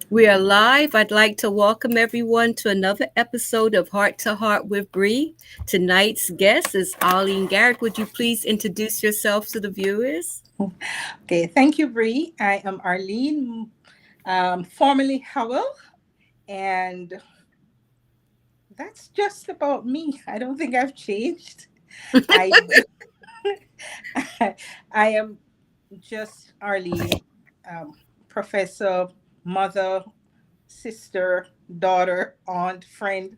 We are live. I'd like to welcome everyone to another episode of Heart to Heart with Bree. Tonight's guest is Arlene Garrett. Would you please introduce yourself to the viewers? Okay, thank you, Bree. I am Arlene, formerly Howell, and that's just about me. I don't think I've changed. I I am just Arlene, um, professor, mother, sister, daughter, aunt, friend.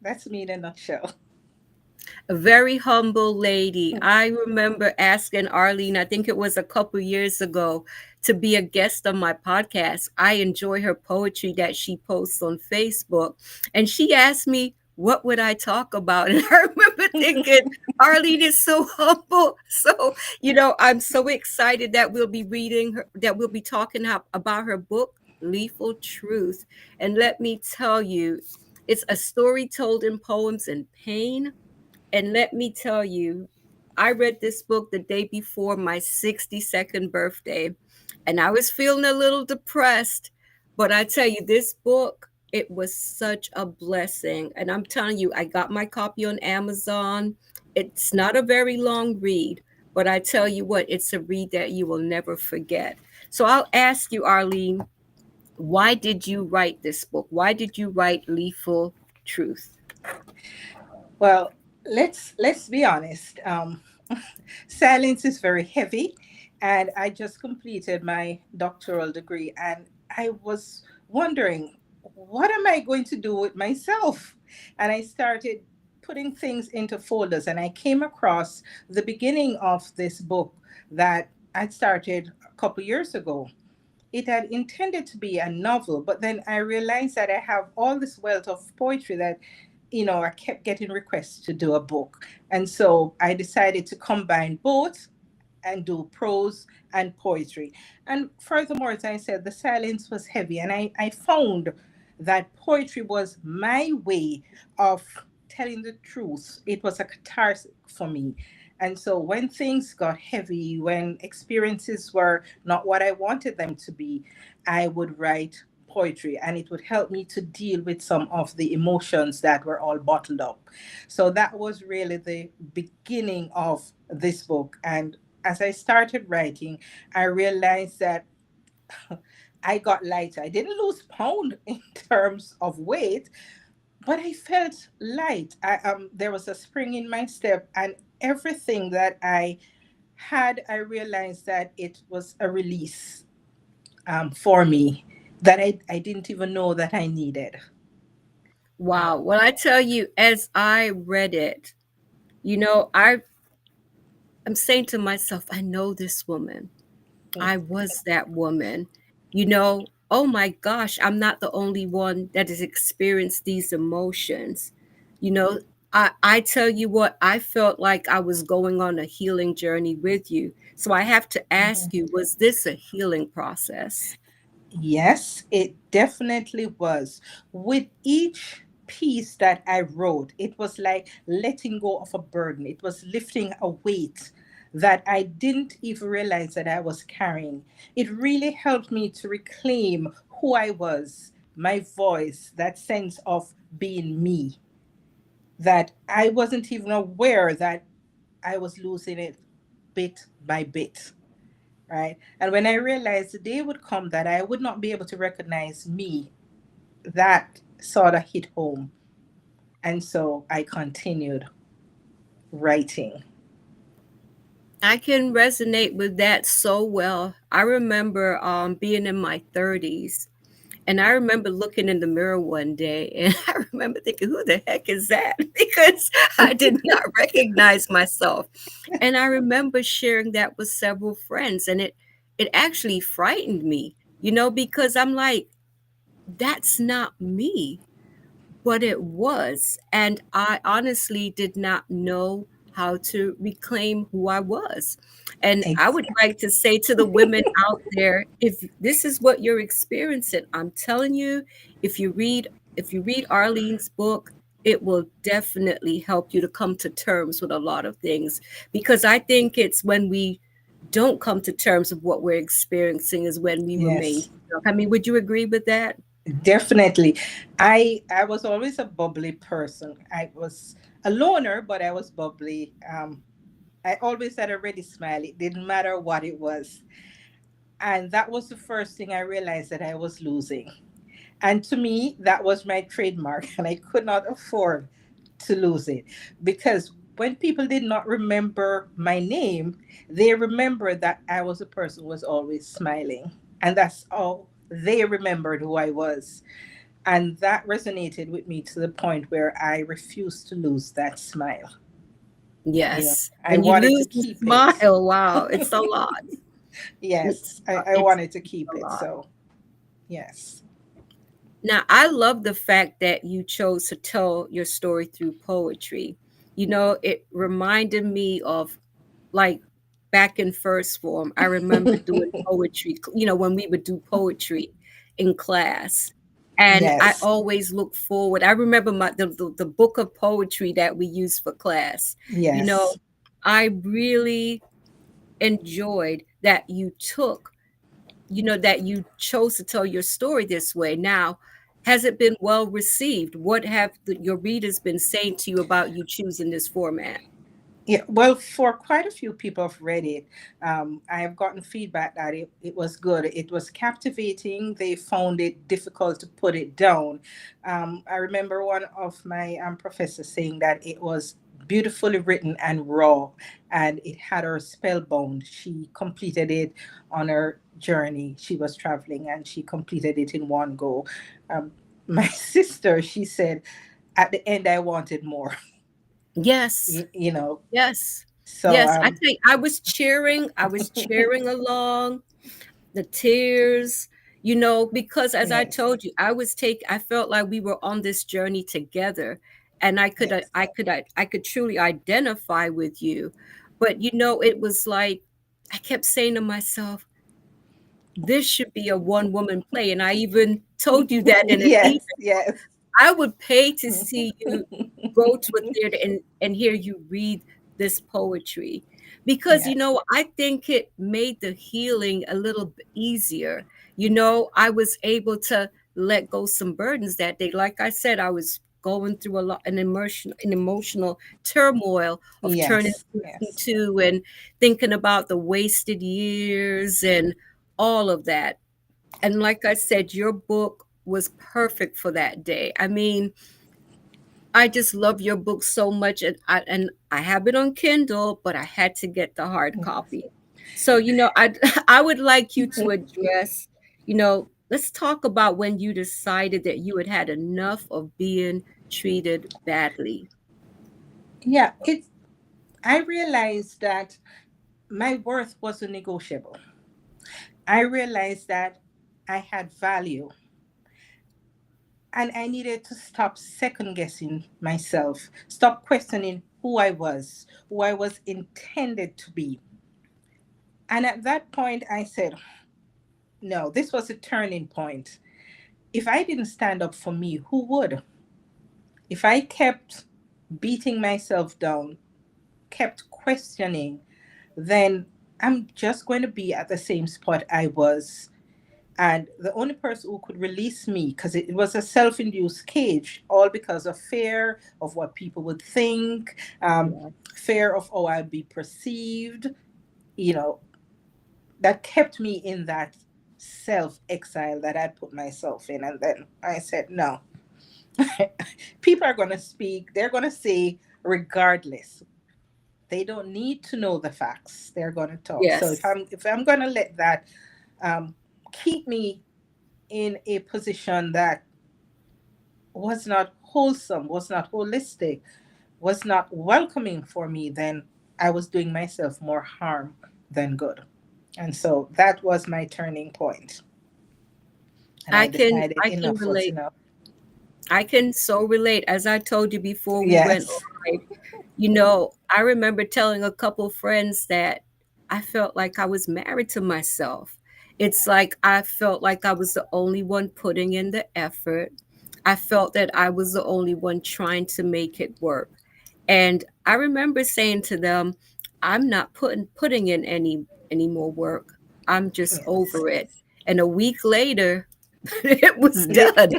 That's me in a nutshell. A very humble lady. I remember asking Arlene, I think it was a couple years ago, to be a guest on my podcast. I enjoy her poetry that she posts on Facebook. And she asked me, what would I talk about? And I remember thinking, Arlene is so humble. So, I'm so excited that we'll be reading her, that we'll be talking about her book, Lethal Truth. And let me tell you, it's a story told in poems and pain, and let me tell you, I read this book the day before my 62nd birthday, and I was feeling a little depressed. But I tell you, this book, it was such a blessing. And I'm telling you, I got my copy on Amazon. It's not a very long read, but I tell you what, it's a read that you will never forget. So I'll ask you, Arlene, why did you write this book? Why did you write Lethal Truth? Well, let's be honest. Silence is very heavy, and I just completed my doctoral degree, and I was wondering, what am I going to do with myself? And I started putting things into folders, and I came across the beginning of this book that I started a couple years ago. It had intended to be a novel, but then I realized that I have all this wealth of poetry that, I kept getting requests to do a book. And so I decided to combine both and do prose and poetry. And furthermore, as I said, the silence was heavy. And I found that poetry was my way of telling the truth. It was a catharsis for me. And so when things got heavy, when experiences were not what I wanted them to be, I would write poetry, and it would help me to deal with some of the emotions that were all bottled up. So that was really the beginning of this book. And as I started writing, I realized that I got lighter. I didn't lose pound in terms of weight, but I felt light. There was a spring in my step, and everything that I had, I realized that it was a release for me that I didn't even know that I needed. Wow. Well, I tell you, as I read it, I'm saying to myself, I know this woman. I was that woman. Oh my gosh, I'm not the only one that has experienced these emotions. You know, I tell you what, I felt like I was going on a healing journey with you. So I have to ask you, was this a healing process? Yes, it definitely was. With each piece that I wrote, it was like letting go of a burden. It was lifting a weight that I didn't even realize that I was carrying. It really helped me to reclaim who I was, my voice, that sense of being me, that I wasn't even aware that I was losing it bit by bit, right? And when I realized the day would come that I would not be able to recognize me, that sort of hit home. And so I continued writing. I can resonate with that so well. I remember being in my 30s. And I remember looking in the mirror one day and I remember thinking, who the heck is that? Because I did not recognize myself. And I remember sharing that with several friends, and it actually frightened me, because I'm like, that's not me, but it was. And I honestly did not know how to reclaim who I was. And I would Exactly. like to say to the women out there, if this is what you're experiencing, I'm telling you, if you read if you read Arlene's book, it will definitely help you to come to terms with a lot of things, because I think it's when we don't come to terms with what we're experiencing is when we remain Yes. stuck. I mean, would you agree with that? Definitely. I was always a bubbly person. I was a loner, but I was bubbly. I always had a ready smile. It didn't matter what it was. And that was the first thing I realized that I was losing. And to me, that was my trademark, and I could not afford to lose it. Because when people did not remember my name, they remembered that I was a person who was always smiling. And that's all they remembered who I was. And that resonated with me to the point where I refused to lose that smile. You know, Yes. I When you wanted to lose the keep it. smile, wow, it's a lot. Yes, It's I it's wanted to keep a it. lot. So, yes. Now, I love the fact that you chose to tell your story through poetry. You know, it reminded me of like back in first form. I remember doing poetry, when we would do poetry in class. And I Yes, always look forward. I remember the book of poetry that we used for class. You know, yes. I really enjoyed that that you chose to tell your story this way. Now, has it been well received? What have your readers been saying to you about you choosing this format? Yeah, well, for quite a few people have read it. I have gotten feedback that it was good. It was captivating. They found it difficult to put it down. I remember one of my professors saying that it was beautifully written and raw, and it had her spellbound. She completed it on her journey. She was traveling and she completed it in one go. My sister, she said, at the end, I wanted more. Yes. You know, Yes. so Yes, I think I was cheering along, the tears, because as I yes, told you, I felt like we were on this journey together, and yes, I could truly identify with you. But it was like I kept saying to myself, this should be a one woman play. And I even told you that in an email. yes, yes, I would pay to see you go to a theater and hear you read this poetry because yes, I think it made the healing a little bit easier. I was able to let go some burdens that day. Like I said, I was going through a lot an emotional turmoil of turning yes, yes, 52 and thinking about the wasted years and all of that. And like I said, your book was perfect for that day. I mean, I just love your book so much, and I have it on Kindle, but I had to get the hard copy. So I I would like you to address, let's talk about when you decided that you had had enough of being treated badly. yeah. It's. I realized that my worth wasn't negotiable. I realized that I had value, and I needed to stop second guessing myself, stop questioning who I was intended to be. And at that point, I said, no, this was a turning point. If I didn't stand up for me, who would? If I kept beating myself down, kept questioning, then I'm just going to be at the same spot I was. And the only person who could release me, because it was a self induced cage, all because of fear of what people would think, Yeah. fear of how I'd be perceived, you know, that kept me in that self exile that I'd put myself in. And then I said, no, people are going to speak, they're going to say, regardless. They don't need to know the facts. They're going to talk. So Yes. if I'm going to let that um, keep me in a position that was not wholesome, was not holistic, was not welcoming for me, then I was doing myself more harm than good. And so that was my turning point. And I decided I can enough was relate. enough. I can so relate. As I told you before we went Yes. live, I remember telling a couple friends that I felt like I was married to myself. It's like I felt like I was the only one putting in the effort. I felt that I was the only one trying to make it work. And I remember saying to them, I'm not putting in any more work. I'm just Yes. over it. And a week later, it was Yeah. done.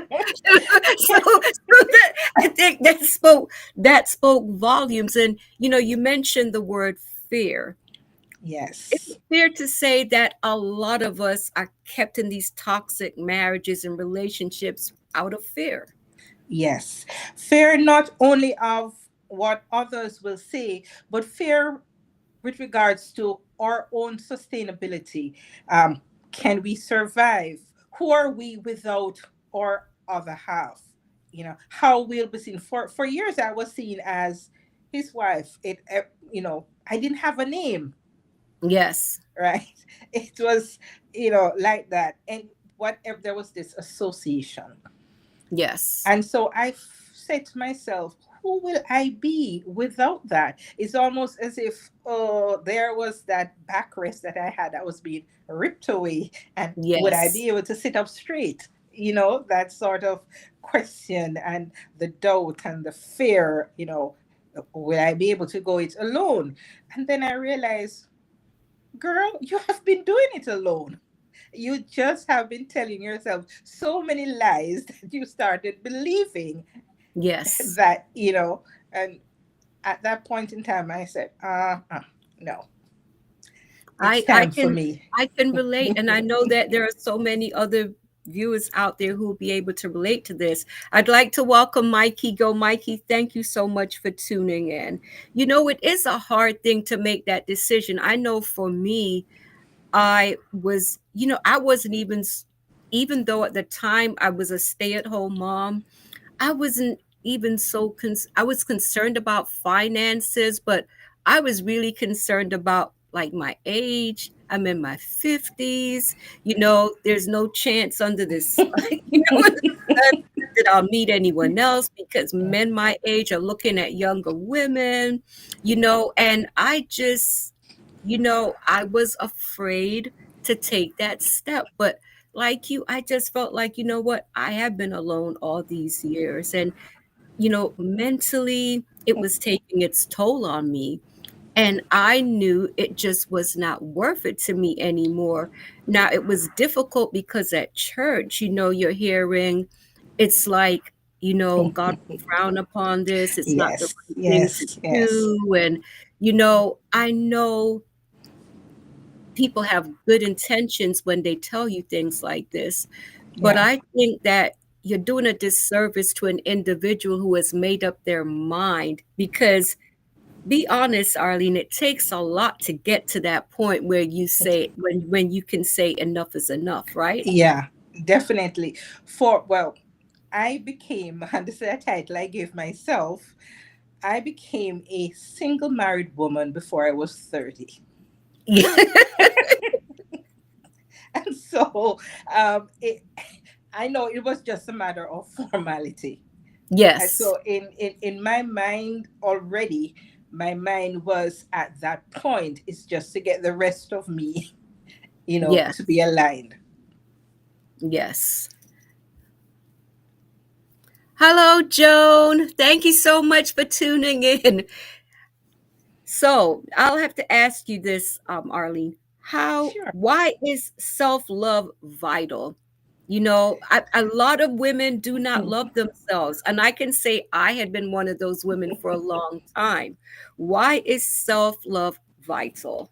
That, I think that spoke volumes. And you mentioned the word fear. Is it Yes. fair to say that a lot of us are kept in these toxic marriages and relationships out of fear? Yes. Fear not only of what others will say, but fear with regards to our own sustainability. Um, can we survive? Who are we without our other half? How we'll be seen. For years, I was seen as his wife. I didn't have a name, Yes, right? It was, like that. And whatever, there was this association. yes, And so said to myself, who will I be without that? It's almost as if there was that backrest that I had that was being ripped away. And would I yes, be able to sit up straight? That sort of question and the doubt and the fear, will I be able to go it alone? And then I realized, girl, you have been doing it alone. You just have been telling yourself so many lies that you started believing yes. that, and at that point in time, I said, no, it's I I time for can me. I can relate, and I know that there are so many other viewers out there who will be able to relate to this. I'd like to welcome Mikey. Go, Mikey. Thank you so much for tuning in. It is a hard thing to make that decision. I know for me, I wasn't even though at the time I was a stay-at-home mom, I wasn't even I was concerned about finances, but I was really concerned about like my age. I'm in my 50s. There's no chance under this, that I'll meet anyone else because men my age are looking at younger women, and I was afraid to take that step. But like you, I just felt like, what? I have been alone all these years. And, mentally, it was taking its toll on me. And I knew it just was not worth it to me anymore. Now, it was difficult because at church, you're hearing it's like, God will frown upon this. It's not the Yes, right thing to yes, yes, do. And, I know people have good intentions when they tell you things like this. But yeah. I think that you're doing a disservice to an individual who has made up their mind because be honest, Arlene, it takes a lot to get to that point where you say when you can say enough is enough, right? Yeah, definitely. Well, I became, and this is a title I gave myself, I became a single married woman before I was 30. And so I know it was just a matter of formality. And Yes, so in my mind already, my mind was at that point, it's just to get the rest of me, yes, to be aligned. yes. Hello, Joan. Thank you so much for tuning in. So I'll have to ask you this, Arlene. Sure. Why is self-love vital? A lot of women do not love themselves. And I can say I had been one of those women for a long time. Why is self-love vital?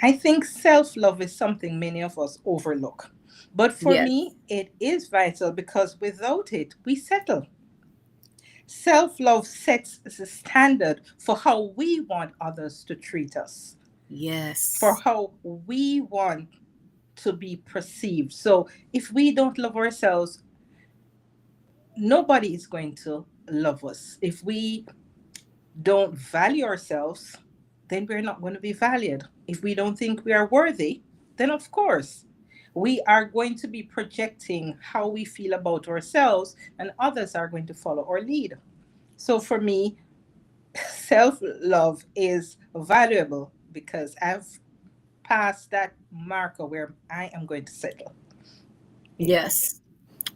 I think self love is something many of us overlook. But for Yes, me, it is vital because without it, we settle. Self love sets the standard for how we want others to treat us, for yes, how we want to be perceived. So if we don't love ourselves, nobody is going to love us. If we don't value ourselves, then we're not going to be valued. If we don't think we are worthy, then of course we are going to be projecting how we feel about ourselves, and others are going to follow our lead. So for me, self love is valuable because I've passed that marker where I am going to settle. Yeah. yes.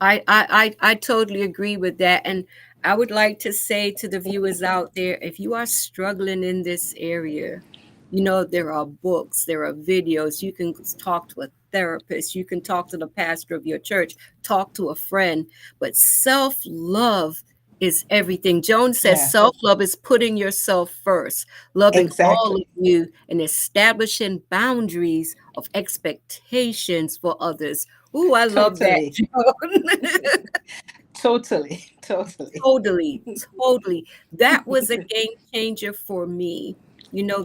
I totally agree with that. And I would like to say to the viewers out there, if you are struggling in this area, There are books, there are videos. You can talk to a therapist, you can talk to the pastor of your church, talk to a friend. But self love is everything. Joan says Yeah, self love is putting yourself first, loving all of exactly. you, and establishing boundaries of expectations for others. Ooh, I love that, Totally. Joan. Totally. Totally. Totally, totally. That was a game changer for me.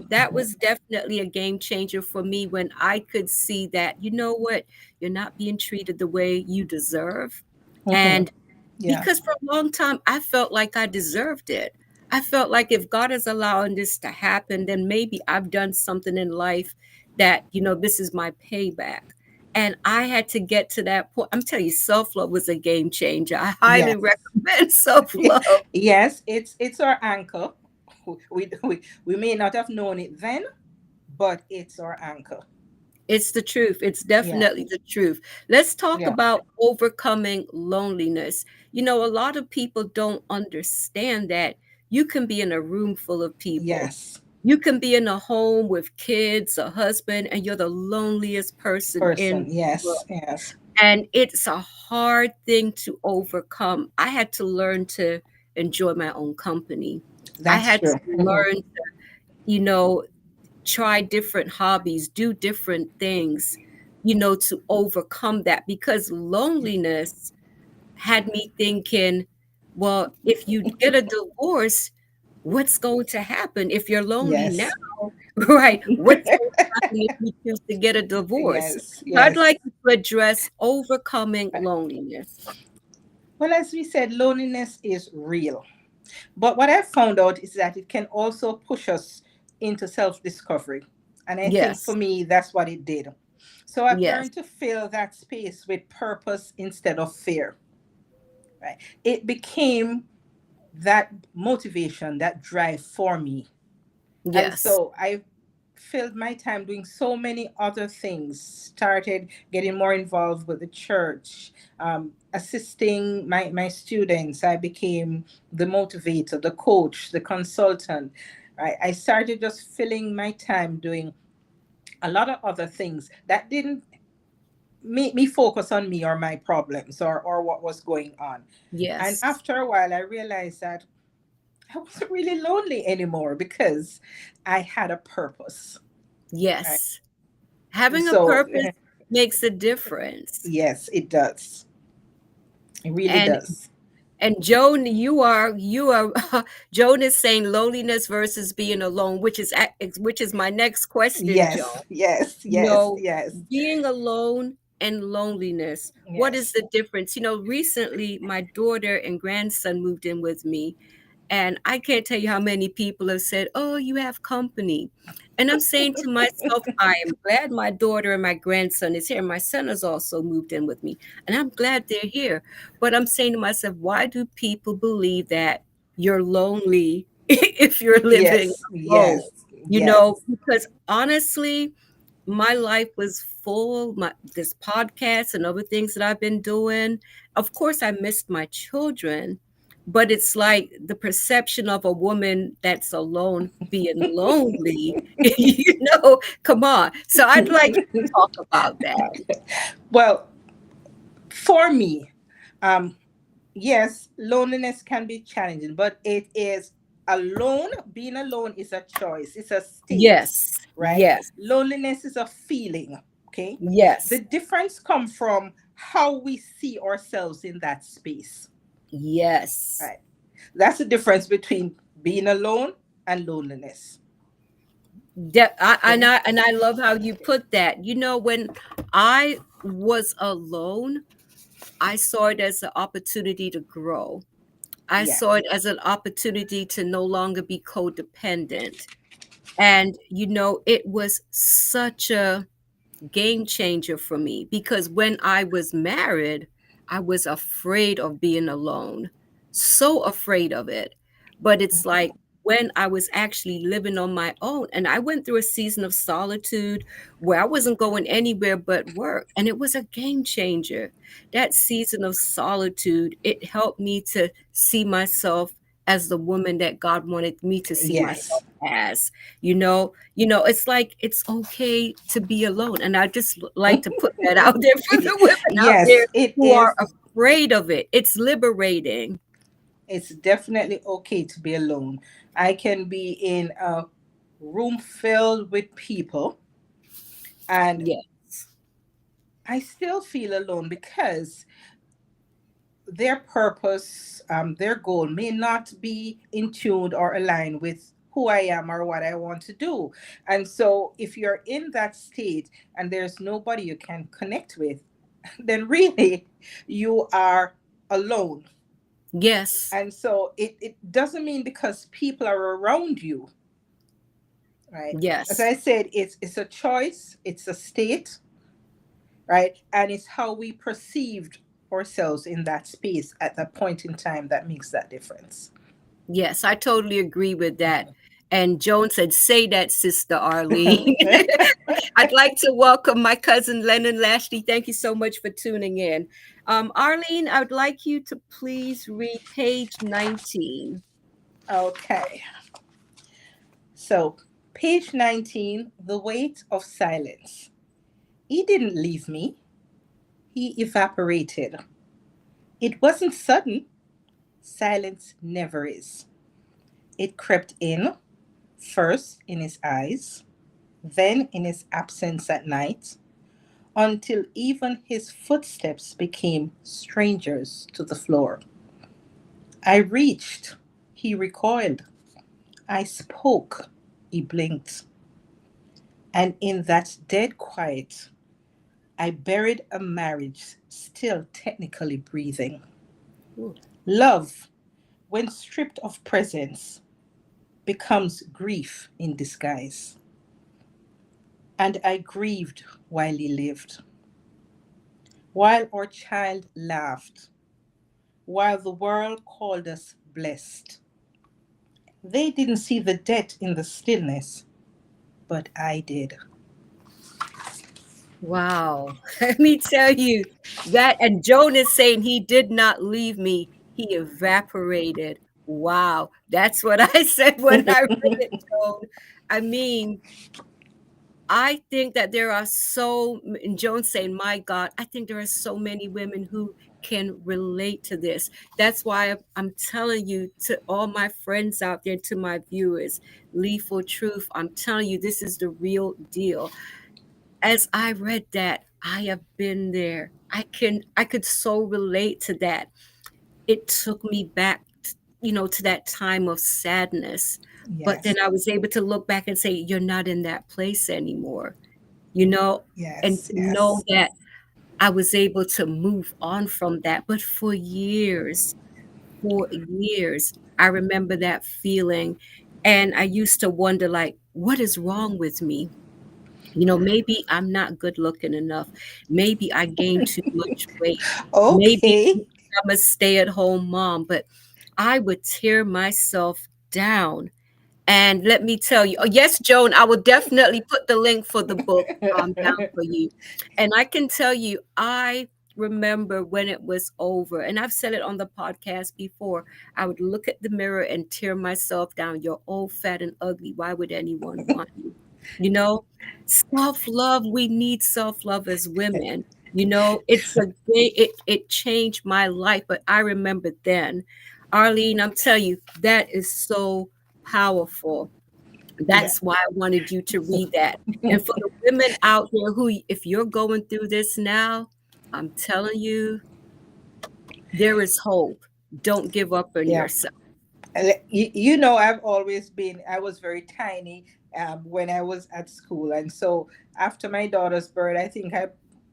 That was definitely a game changer for me when I could see that, you know what, you're not being treated the way you deserve. Hmm. And Yeah. because for a long time, I felt like I deserved it. I felt like if God is allowing this to happen, then maybe I've done something in life that, this is my payback. And I had to get to that point. I'm telling you, self love was a game changer. I highly Yes. recommend self love. Yes, it's our anchor. We may not have known it then, but it's our anchor. It's the truth. It's Yeah. definitely the truth. Let's talk Yeah. about overcoming loneliness. A lot of people don't understand that you can be in a room full of people. Yes. You can be in a home with kids, a husband, and you're the loneliest person in Person. the world. Yes. Yes. And it's a hard thing to overcome. I had to learn to enjoy my own company. I That's had to true. learn, you know, try different hobbies, do different things, to overcome that because loneliness had me thinking, well, if you get a divorce, what's going to happen if you're lonely now? Yes. Right? What's going to happen if you choose to get a divorce? Yes. So I'd Yes. like to address overcoming loneliness. Well, as we said, loneliness is real. But what I've found out is that it can also push us into self discovery. And I think for Yes, me, that's what it did. So I've yes, learned to fill that space with purpose instead of fear. Right? It became that motivation, that drive for me. And yes, so I filled my time doing so many other things, started getting more involved with the church, assisting my students. I became the motivator, the coach, the consultant. I started just filling my time doing a lot of other things that didn't make me focus on me or my problems or what was going on. And yes, after a while, I realized that I wasn't really lonely anymore because I had a purpose. Right. yes. Having a So, purpose makes a difference. yes, it does. It really And does. Joan, you are Joan is saying loneliness versus being alone, which is my next question, Joan. Yes, yes, You yes, know, yes, being alone and loneliness, what is yes. the difference? Recently my daughter and grandson moved in with me, and I can't tell you how many people have said, "Oh, you have company." And I'm saying to myself, I am glad my daughter and my grandson is here. My son has also moved in with me, and I'm glad they're here. But I'm saying to myself, why do people believe that you're lonely if you're living Yes, alone? yes, yes, Because honestly, my life was full, this podcast and other things that I've been doing. Of course, I missed my children, but it's like the perception of a woman that's alone being lonely, come on. So I'd like you to talk about that. Well, for me, um, yes, loneliness can be challenging, but it is alone. Being alone is a choice, it's a state, Yes, right? yes, Loneliness is a feeling, okay? The yes, difference comes from how we see ourselves in that space, yes. right? That's the difference between being alone and loneliness. Okay? And I love how you put that. When I was alone, I saw it as an opportunity to grow. I Yeah. saw it as an opportunity to no longer be codependent. And, it was such a game changer for me because when I was married, I was afraid of being alone, so afraid of it. But it's like when I was actually living on my own, and I went through a season of solitude where I wasn't going anywhere but work, and it was a game changer. That season of solitude, it helped me to see myself as the woman that God wanted me to see myself Yes. as. It's like it's okay to be alone. And I just like to put that out there for the women out there Yes, it who are is. afraid of it. It's liberating. It's definitely okay to be alone. I can be in a room filled with people and Yes. I still feel alone because their purpose, their goal may not be in tune or aligned with who I am or what I want to do. And so, if you're in that state and there's nobody you can connect with, then really you are alone. Yes. And so, it doesn't mean because people are around you, right? As Yes. I said, it's a choice, it's a state, right? And it's how we perceived ourselves in that space at that point in time that makes that difference. Yes, I totally agree with that. And Joan said, say that, Sister Arlene. I'd like to welcome my cousin Lennon Lashley. Thank you so much for tuning in. Arlene, I would like you to please read page 19. Okay. So, page 19, The Weight of Silence. He didn't leave me, he evaporated. It wasn't sudden. Silence never is. It crept in, first in his eyes, then in his absence at night, until even his footsteps became strangers to the floor. I reached, he recoiled. I spoke, he blinked. And in that dead quiet, I buried a marriage still technically breathing. Ooh. Love, when stripped of presence, becomes grief in disguise. And I grieved while he lived, while our child laughed, while the world called us blessed. They didn't see the death in the stillness, but I did. Wow. Let me tell you that. And Joan is saying he did not leave me, he evaporated. Wow. That's what I said when I read it, Joan. I mean, I think that there are and Joan saying, my God, I think there are so many women who can relate to this. That's why I'm telling you, to all my friends out there, to my viewers, Lethal Truth, I'm telling you, this is the real deal. As I read that, I have been there. I could so relate to that. It took me back, to that time of sadness. But then Yes, I was able to look back and say, you're not in that place anymore, you know, and yes, to know yes. that I was able to move on from that. But for years, I remember that feeling. And I used to wonder, like, what is wrong with me? Maybe I'm not good looking enough. Maybe I gained too much weight. Maybe Okay. I'm a stay at home mom, but I would tear myself down. And let me tell you, oh, yes, Joan, I will definitely put the link for the book down for you. And I can tell you, I remember when it was over, and I've said it on the podcast before, I would look at the mirror and tear myself down. You're old, fat, and ugly. Why would anyone want you? You know, self love, we need self love as women. It changed my life, but I remember then. Arlene, I'm telling you, that is so powerful. Yeah. That's why I wanted you to read that. And for the women out there who, if you're going through this now, I'm telling you, there is hope. Don't give up on Yeah. yourself. I've always been, I was very tiny when I was at school. And so after my daughter's birth, I think I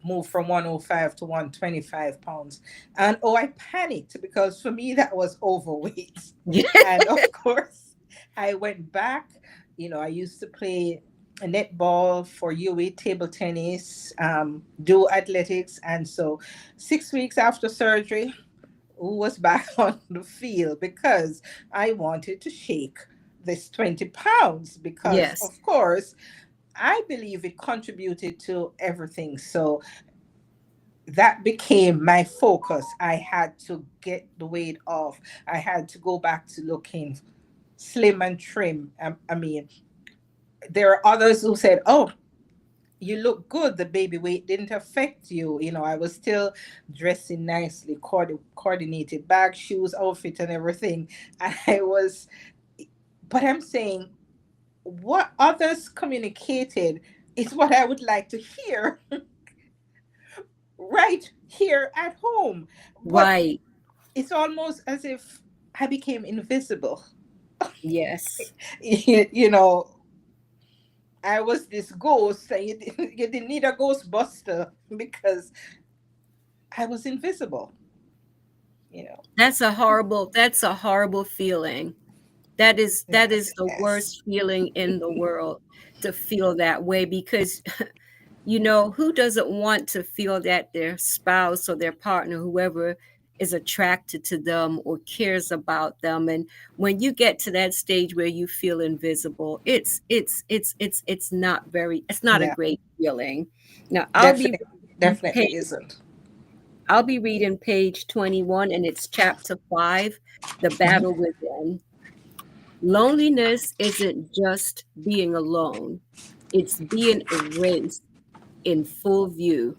moved from 105 to 125 pounds. And oh, I panicked because for me, that was overweight. And of course, I went back. I used to play netball for UA, table tennis, do athletics. And so 6 weeks after surgery, who was back on the field because I wanted to shake this 20 pounds because, Yes. of course, I believe it contributed to everything. So that became my focus. I had to get the weight off. I had to go back to looking slim and trim. I mean, there are others who said, "Oh, you look good. The baby weight didn't affect you." You know, I was still dressing nicely, coordinated bag, shoes, outfit, and everything. I was, but I'm saying what others communicated is what I would like to hear right here at home. But Right. it's almost as if I became invisible. Yes. You know, I was this ghost, and you didn't need a ghostbuster because I was invisible, you know. That's a horrible feeling. That is Yes, the yes. worst feeling in the world, to feel that way, because you know, who doesn't want to feel that their spouse or their partner, whoever is attracted to them or cares about them? And when you get to that stage where you feel invisible, it's not a Yeah, great feeling. Now, definitely, reading definitely page isn't. I'll be reading page 21, and it's chapter 5, The Battle Mhm. Within. Loneliness isn't just being alone. It's being erased in full view.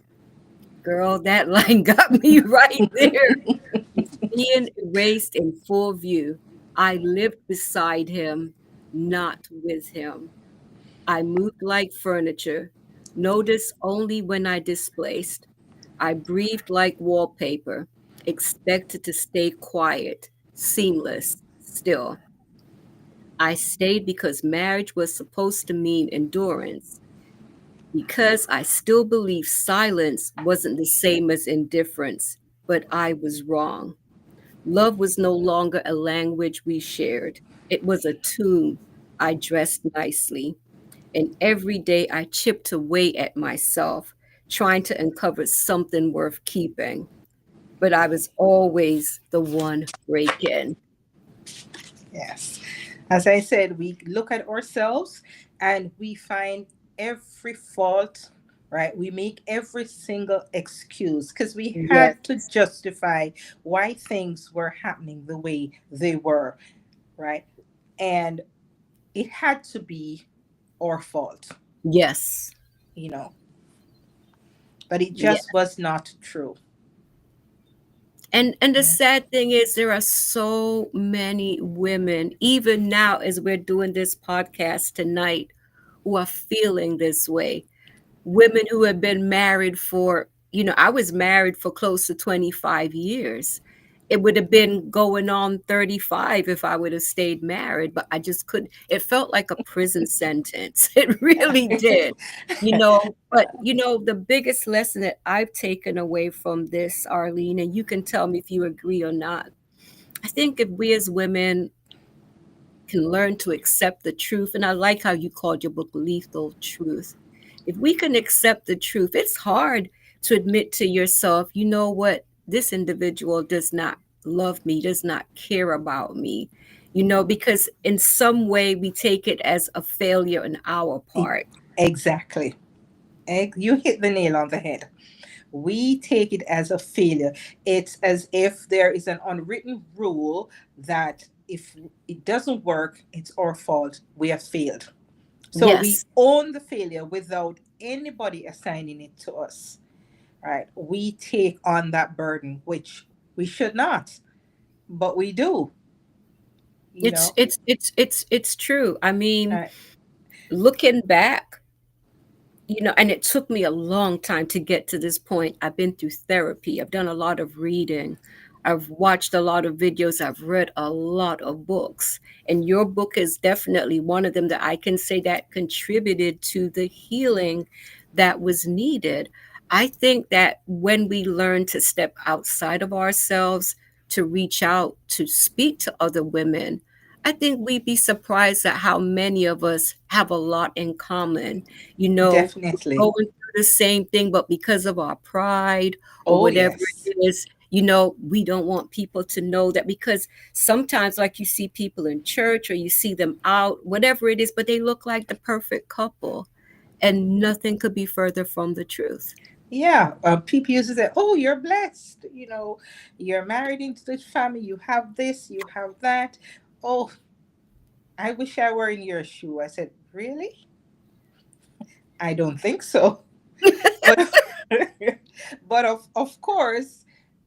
Girl, that line got me right there. It's being erased in full view. I lived beside him, not with him. I moved like furniture, noticed only when I displaced. I breathed like wallpaper, expected to stay quiet, seamless, still. I stayed because marriage was supposed to mean endurance, because I still believe silence wasn't the same as indifference, but I was wrong. Love was no longer a language we shared, it was a tune I dressed nicely. And every day I chipped away at myself, trying to uncover something worth keeping. But I was always the one breaking. Yes. As I said, we look at ourselves and we find every fault, right? We make every single excuse because we had to Yes, justify why things were happening the way they were, right? And it had to be our fault, yes, you know, but it yes. just was not true. And the Yeah. sad thing is, there are so many women, even now as we're doing this podcast tonight, who are feeling this way. Women who have been married for, I was married for close to 25 years. It would have been going on 35 if I would have stayed married, but I just couldn't. It felt like a prison sentence. It really did. But the biggest lesson that I've taken away from this, Arlene, and you can tell me if you agree or not. I think if we as women can learn to accept the truth. And I like how you called your book Lethal Truth. If we can accept the truth, it's hard to admit to yourself, you know what, this individual does not love me, does not care about me, because in some way we take it as a failure on our E- part. Exactly. You hit the nail on the head. We take it as a failure. It's as if there is an unwritten rule that if it doesn't work, it's our fault. We have failed. So we Yes, own the failure without anybody assigning it to us, right? We take on that burden, which we should not, but we do, you it's know. it's it's it's it's true. I mean, Right. looking back, and it took me a long time to get to this point. I've been through therapy, I've done a lot of reading, I've watched a lot of videos, I've read a lot of books. And your book is definitely one of them that I can say that contributed to the healing that was needed. I think that when we learn to step outside of ourselves, to reach out, to speak to other women, I think we'd be surprised at how many of us have a lot in common. We're Definitely. going through the same thing, but because of our pride or Oh, whatever yes. it is, we don't want people to know that, because sometimes, like, you see people in church or you see them out, whatever it is, but they look like the perfect couple, and nothing could be further from the truth. Yeah, people used to say, "Oh, you're blessed. You're married into this family. You have this. You have that. Oh, I wish I were in your shoe." I said, "Really? I don't think so." But but of course,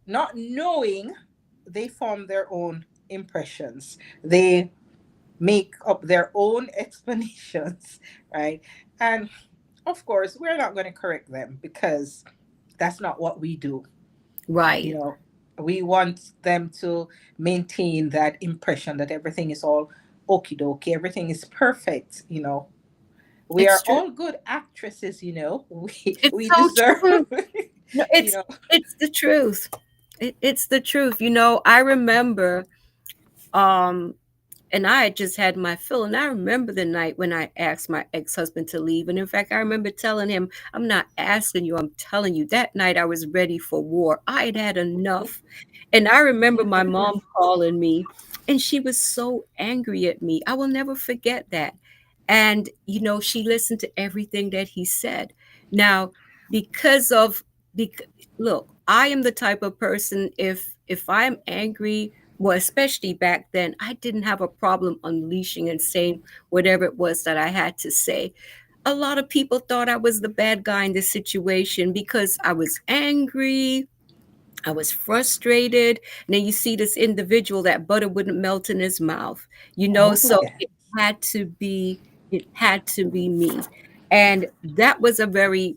not knowing, they form their own impressions. They make up their own explanations, right? And of course, we're not going to correct them because that's not what we do. You Right. know, we want them to maintain that impression that everything is all okie dokie, everything is perfect. We It's are true. all good actresses. We It's we so deserve, true. No, you know. it's the truth. It's the truth. I remember, um, and I had just had my fill, and I remember the night when I asked my ex-husband to leave. And in fact, I remember telling him, "I'm not asking you. I'm telling you." That night, I was ready for war. I had had enough. And I remember my mom calling me, and she was so angry at me. I will never forget that. And, she listened to everything that he said. Now, because of, bec- look, I am the type of person, if I'm angry, well, especially back then, I didn't have a problem unleashing and saying whatever it was that I had to say. A lot of people thought I was the bad guy in this situation because I was angry, I was frustrated. And then you see this individual that butter wouldn't melt in his mouth, Oh so yeah. had to be, it had to be me. And that was a very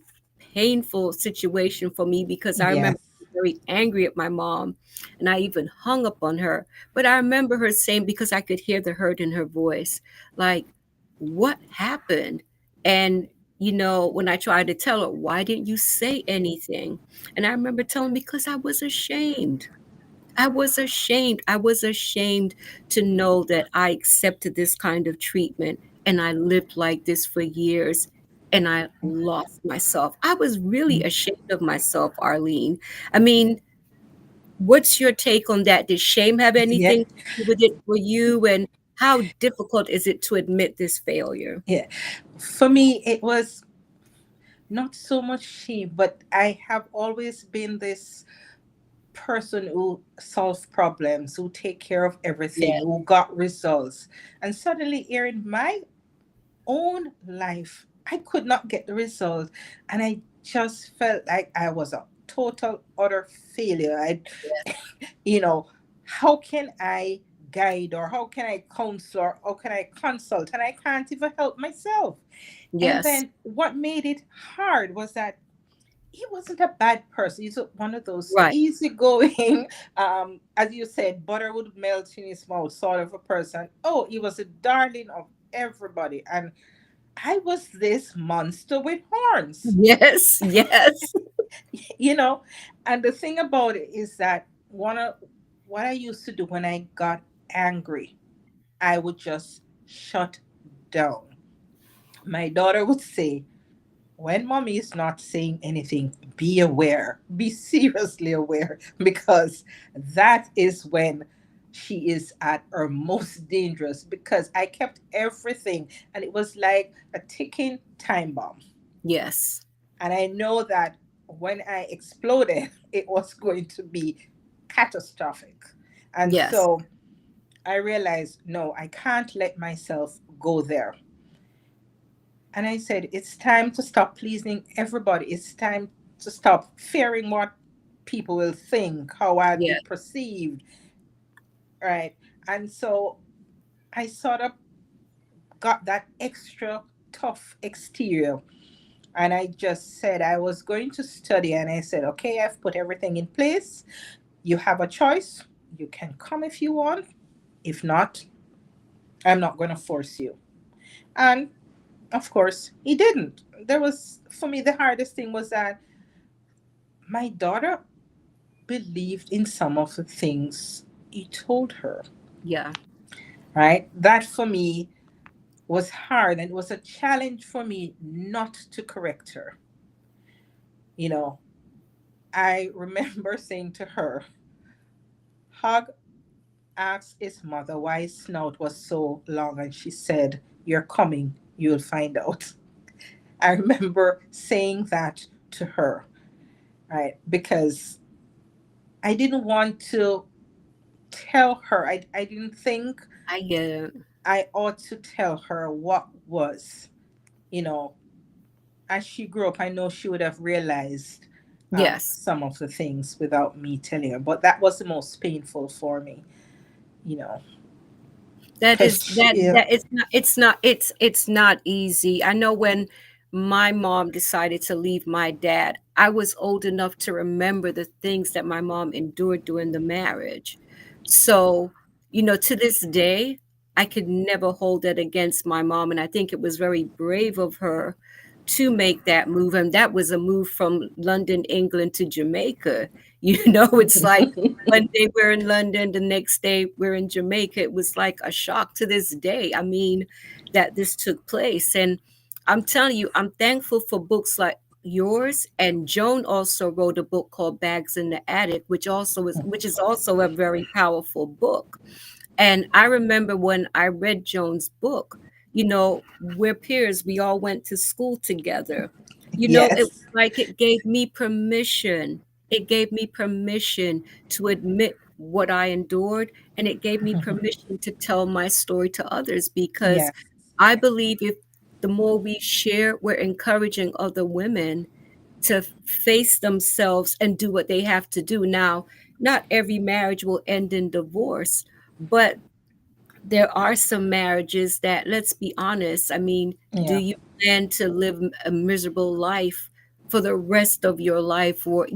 painful situation for me because I remember Yes. being very angry at my mom, and I even hung up on her. But I remember her saying, because I could hear the hurt in her voice, like, what happened? And, when I tried to tell her, why didn't you say anything? And I remember telling, because I was ashamed. I was ashamed. I was ashamed to know that I accepted this kind of treatment and I lived like this for years and I lost myself. I was really ashamed of myself, Arlene. I mean, what's your take on that? Did shame have Yeah. anything to do with it for you? And how difficult is it to admit this failure? Yeah. For me, it was not so much shame, but I have always been this person who solves problems, who take care of everything, Yeah. who got results. And suddenly, here in my own life, I could not get the result. And I just felt like I was a total, utter failure. You know, how can I guide, or how can I counsel, or how can I consult? And I can't even help myself. And Yes. then what made it hard was that he wasn't a bad person. He's one of those Right. easygoing, as you said, butter would melt in his mouth sort of a person. Oh, he was a darling of everybody. And I was this monster with horns, Yes. Yes. you know. And the thing about it is that one of what I used to do when I got angry, I would just shut down. My daughter would say, when mommy is not saying anything, be aware, be seriously aware, because that is when she is at her most dangerous. Because I kept everything, and it was like a ticking time bomb. Yes. And I know that when I exploded, it was going to be catastrophic. And Yes. so I realized, no, I can't let myself go there. And I said, it's time to stop pleasing everybody. It's time to stop fearing what people will think, how I'd be Yes. perceived, right? And so I sort of got that extra tough exterior. And I just said I was going to study. And I said, okay, I've put everything in place. You have a choice. You can come if you want. If not, I'm not going to force you. And of course, he didn't. For me, the hardest thing was that my daughter believed in some of the things he told her, Yeah. right? That for me was hard, and it was a challenge for me not to correct her. You know, I remember saying to her, Hug asked his mother why his snout was so long, and she said, you're coming, you'll find out. I remember saying that to her. right? Because I didn't want to tell her. I didn't think I get it. I ought to tell her what was, you know, as she grew up, I know she would have realized Yes. some of the things without me telling her. But that was the most painful for me, you know, That because is that she, that it's not easy. I know when my mom decided to leave my dad, I was old enough to remember the things that my mom endured during the marriage. So, to this day, I could never hold that against my mom, and I think it was very brave of her to make that move. And that was a move from London, England to Jamaica. It's like one day we're in London, the next day we're in Jamaica. It was like a shock to this day. I mean, that this took place. And I'm telling you, I'm thankful for books like yours. And Joan also wrote a book called Bags in the Attic, which is also a very powerful book. And I remember when I read Joan's book, we're peers, we all went to school together. It was yes, like it gave me permission. It gave me permission to admit what I endured, and it gave me permission to tell my story to others because yes, I believe if the more we share, we're encouraging other women to face themselves and do what they have to do. Now, not every marriage will end in divorce, but there are some marriages that, let's be honest, I mean, do yeah, you plan to live a miserable life for the rest of your life? Or,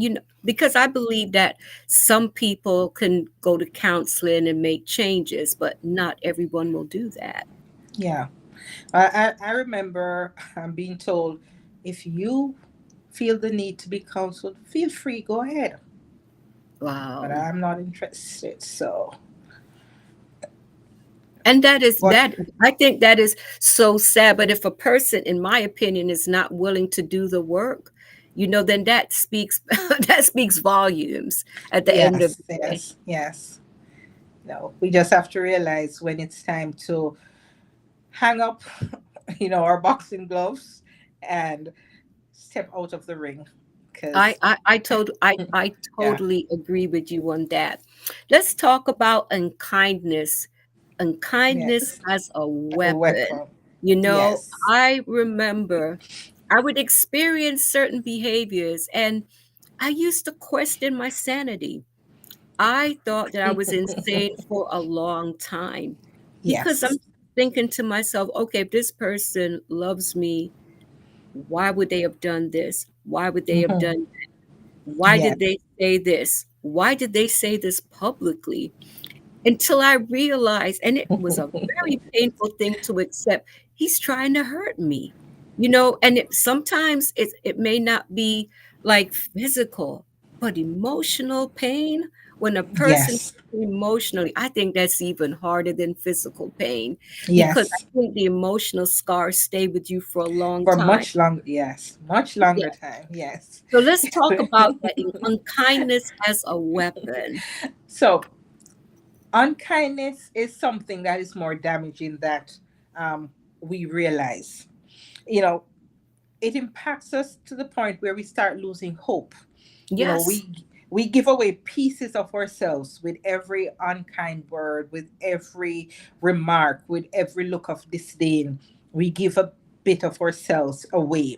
because I believe that some people can go to counseling and make changes, but not everyone will do that. yeah. I remember being told, if you feel the need to be counseled, feel free, go ahead. But Wow. I'm not interested. So, And that is but that I think that is so sad. But if a person, in my opinion, is not willing to do the work, then that speaks that speaks volumes at the end of yes, the day. yes, yes. No, we just have to realize when it's time to hang up, our boxing gloves and step out of the ring. I Because, I I told I yeah, totally agree with you on that. Let's talk about unkindness. Unkindness yes, as a a weapon. weapon. You know, Yes. I remember I would experience certain behaviors and I used to question my sanity. I thought that I was insane for a long time because I'm Yes. thinking to myself, okay, if this person loves me, why would they have done this? Why would they have Hmm. done that? Why Yeah. did they say this? Why did they say this publicly? Until I realized, and it was a very painful thing to accept, he's trying to hurt me. And sometimes it may not be like physical, but emotional pain. When a person Yes. emotionally, I think that's even harder than physical pain because I Yes. think the emotional scars stay with you for a long For time. much longer. Yes. Much Yeah. longer time. Yes. So let's talk about that unkindness as a weapon. So, unkindness is something that is more damaging that we realize. You know, it impacts us to the point where we start losing hope. You know, Yes, we give away pieces of ourselves with every unkind word, with every remark, with every look of disdain. We give a bit of ourselves away.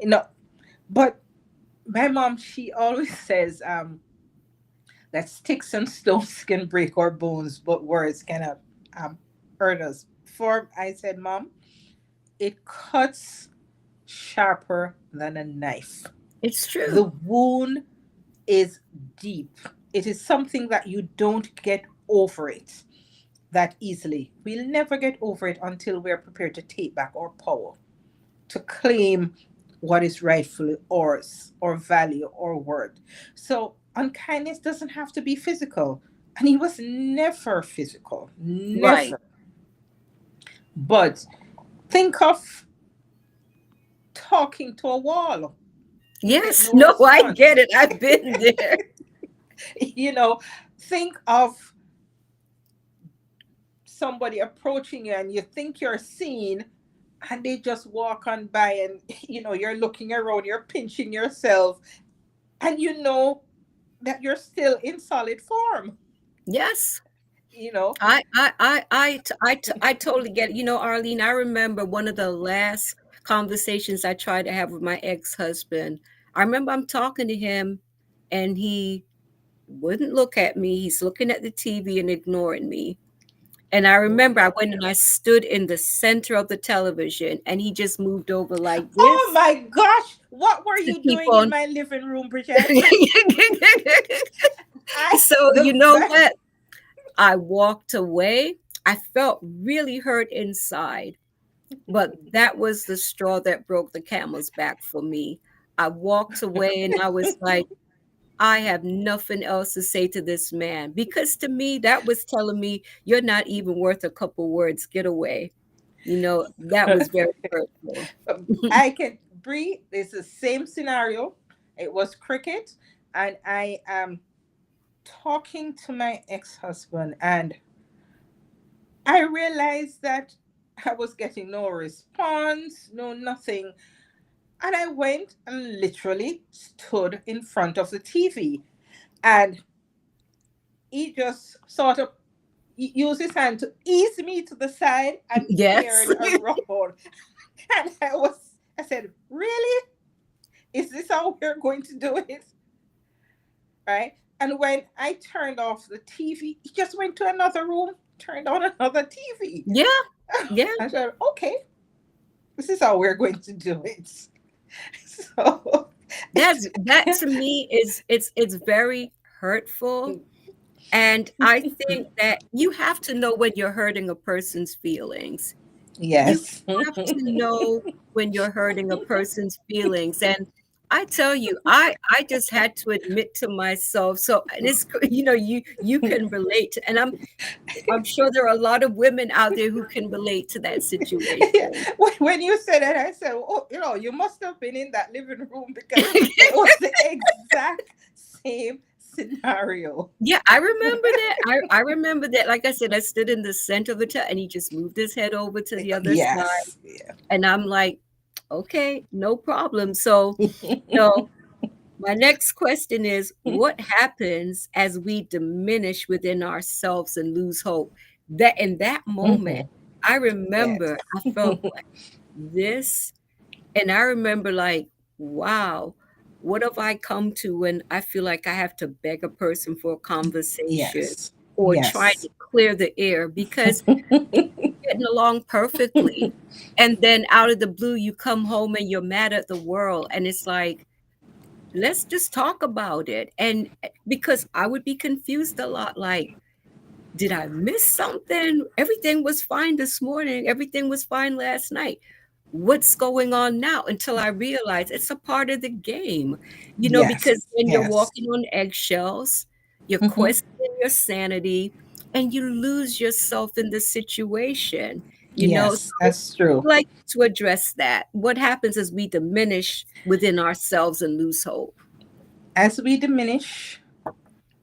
You know, but my mom, she always says that sticks and stones can break our bones, but words cannot um, hurt us. For I said, Mom, it cuts sharper than a knife. it's The true. wound is deep. It is something that you don't get over it that easily. We'll never get over it until we're prepared to take back our power, to claim what is rightfully ours, or value, or worth. So, unkindness doesn't have to be physical. And he was never physical, Right. never. But think of talking to a wall. You get Yes. no No, I response. get it. I've been there. you know, think of somebody approaching you and you think you're seen, and they just walk on by, and you're looking around, you're pinching yourself, and you know that you're still in solid form, Yes. you know. I totally get it. You know, Arlene, I remember one of the last conversations I tried to have with my ex-husband. I remember I'm talking to him and he wouldn't look at me. He's looking at the TV and ignoring me. And I remember I went and I stood in the center of the television and he just moved over like Oh this my gosh, what were to you keep doing in on. my living room, Bridget? I So, the you know ve- what? I walked away. I felt really hurt inside. But that was the straw that broke the camel's back for me. I walked away and I was like, I have nothing else to say to this man because to me, that was telling me, you're not even worth a couple words. Get away. You know, that was very hurtful. I can breathe. It's the same scenario. It was cricket, and I am talking to my ex-husband, and I realized that I was getting no response, no nothing. And I went and literally stood in front of the TV. And he just sort of used his hand to ease me to the side and Yes. peered around. And I said, really? Is this how we're going to do it? Right? And when I turned off the TV, he just went to another room, turned on another TV. Yeah. Yeah. I said, okay, this is how we're going to do it. So, That to me is it's very hurtful. And I think that you have to know when you're hurting a person's feelings. You yes. have to know when you're hurting a person's feelings, and I tell you, I just had to admit to myself, so and it's you know, you can relate to, and I'm sure there are a lot of women out there who can relate to that situation. When you said it, I said, oh, you must have been in that living room because it was the exact same scenario. Yeah, I remember that. I remember that, like I said, I stood in the center of the and he just moved his head over to the other side, Yes. Yeah. and I'm like, "Okay, no problem." So, you know, my next question is what happens as we diminish within ourselves and lose hope? That in that moment, Mhm. I Yes. remember I felt like this, and I remember like, wow, what have I come to when I feel like I have to beg a person for a conversation Yes. or try Yes. to clear the air because getting along perfectly. And then out of the blue, you come home and you're mad at the world. And it's like, let's just talk about it. And because I would be confused a lot, like, did I miss something? Everything was fine this morning. Everything was fine last night. What's going on now? Until I realize it's a part of the game, you know, Yes. because when you're Yes. walking on eggshells, you're Mhm. questioning your sanity and you lose yourself in the situation, you know. Yes. So That's true. I'd like to address that. What happens is we diminish within ourselves and lose hope. As we diminish,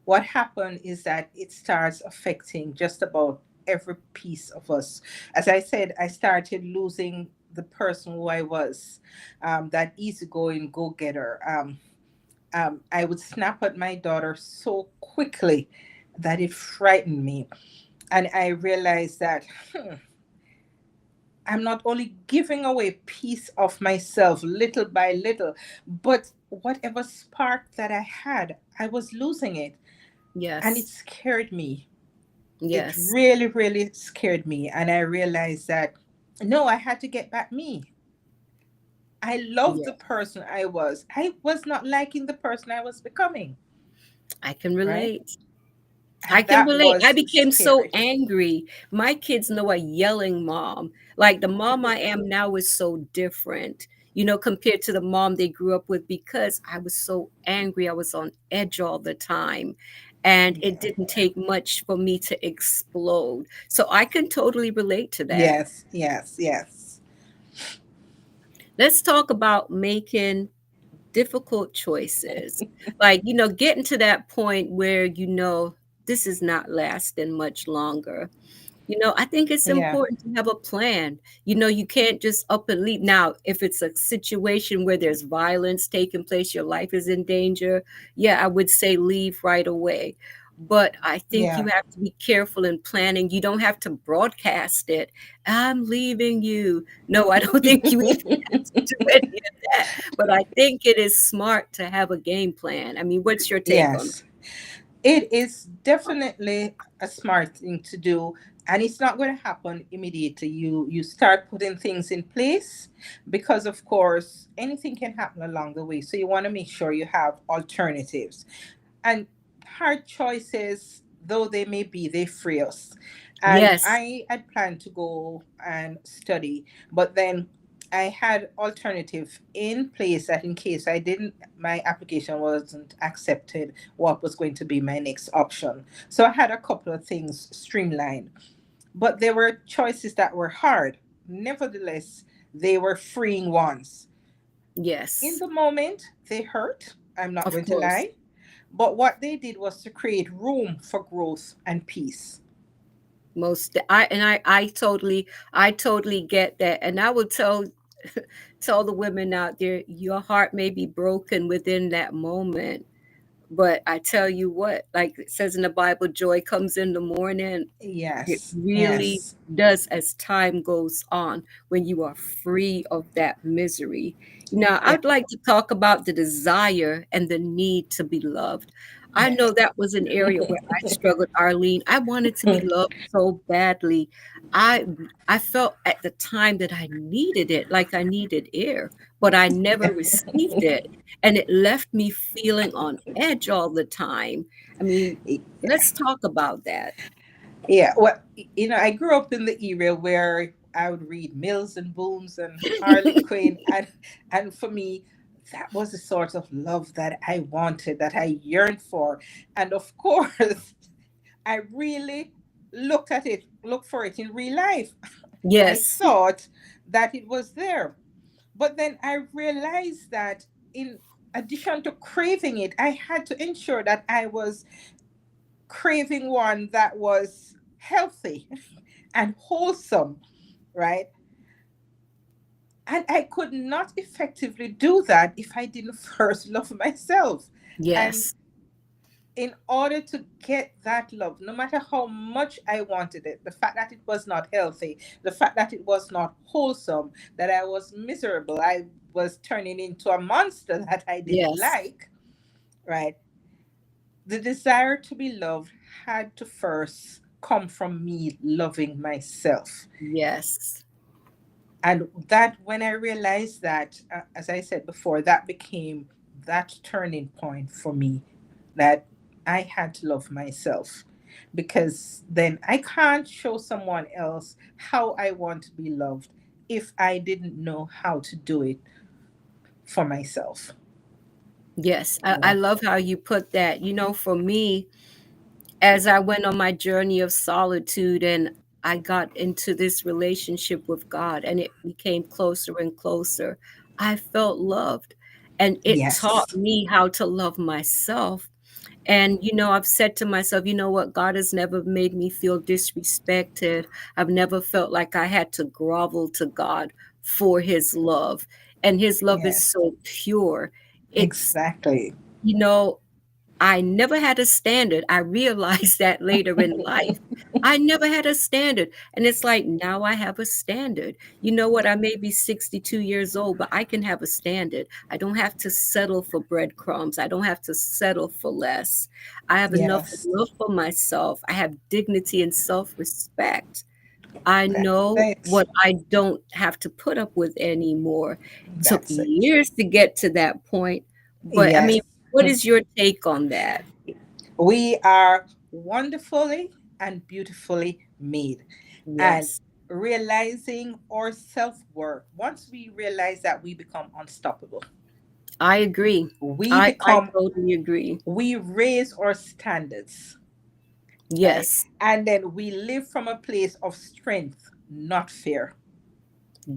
what happened is that it starts affecting just about every piece of us. As I said, I started losing the person who I was, that easygoing go getter. I would snap at my daughter so quickly that it frightened me. And I realized that I'm not only giving away piece of myself little by little, but whatever spark that I had, I was losing it. And it Yes. scared me. It Yes. really, really scared me. And I realized that no, I had to get back me. I loved Yeah. the person I was. I was not liking the person I was becoming, I can right? relate. I And can that relate. I was became so scary. angry. My kids know a yelling mom. Like the mom I am now is so different, you know, compared to the mom they grew up with because I was so angry. I was on edge all the time. And it Yeah. didn't take much for me to explode. So I can totally relate to that. Yes, yes, yes. Let's talk about making difficult choices. Like, you know, getting to that point where you know this is not lasting much longer. I think it's Yeah. important to have a plan. You can't just up and leave. Now, if it's a situation where there's violence taking place, your life is in danger, yeah, I would say leave right away. But I think you Yeah. have to be careful in planning. You don't have to broadcast it. I'm leaving you. No, I don't think you even have to do any of that. But I think it is smart to have a game plan. I mean, what's your take on Yes. It is definitely a smart thing to do, and it's not going to happen immediately. You start putting things in place because, of course, anything can happen along the way. So you want to make sure you have alternatives. And hard choices, though they may be, they free us. And Yes, I had planned to go and study, but then I had alternative in place that in case I didn't, my application wasn't accepted, what was going to be my next option. So I had a couple of things streamlined, but there were choices that were hard. Nevertheless, they were freeing ones. In yes, the moment, they hurt. I'm not of going to course. lie. But what they did was to create room for growth and peace. I totally get that. And I will tell the women out there, your heart may be broken within that moment, but I tell you what, like it says in the Bible, joy comes in the morning. It Yes, really yes, does as time goes on, when you are free of that misery. Now, yeah, I'd like to talk about the desire and the need to be loved. I yes. know that was an area where I struggled, Arlene. I wanted to be loved so badly. I I felt at the time that I needed it, like I needed air, but I never received it. And it left me feeling on edge all the time. I mean, let's talk about that. Yeah, well, I grew up in the era where I would read Mills and Booms and Harlequin, and for me, that was the sort of love that I wanted, that I yearned for, and of course, I really looked for it in real life. I Yes, thought that it was there, but then I realized that in addition to craving it, I had to ensure that I was craving one that was healthy and wholesome, right? And I could not effectively do that if I didn't first love myself. And yes, in order to get that love, no matter how much I wanted it, the fact that it was not healthy, the fact that it was not wholesome, that I was miserable, I was turning into a monster that I didn't yes, like, right? The desire to be loved had to first come from me loving myself. yes, And that, when I realized that, as I said before, that became that turning point for me, that I had to love myself, because then I can't show someone else how I want to be loved if I didn't know how to do it for myself. yes. I Yeah. love how you put that. For me, as I went on my journey of solitude and I got into this relationship with God and it became closer and closer, I felt loved. And it taught Yes. me how to love myself. And, I've said to myself, you know what? God has never made me feel disrespected. I've never felt like I had to grovel to God for his love. And his love is Yeah. so pure. It's, Exactly. you know, I never had a standard. I realized that later in life. I never had a standard. And it's like now I have a standard. You know what? I may be 62 years old, but I can have a standard. I don't have to settle for breadcrumbs. I don't have to settle for less. I have enough Yes. love for myself. I have dignity and self respect. I know That's what I don't have to put up with anymore. Took that's it. years to get to that point. But I Yes. mean, what is your take on that? We are wonderfully and beautifully made. And Yes, realizing our self worth, once we realize that, we become unstoppable. I agree. We I become, totally agree. we raise our standards, right? Yes, And then we live from a place of strength, not fear.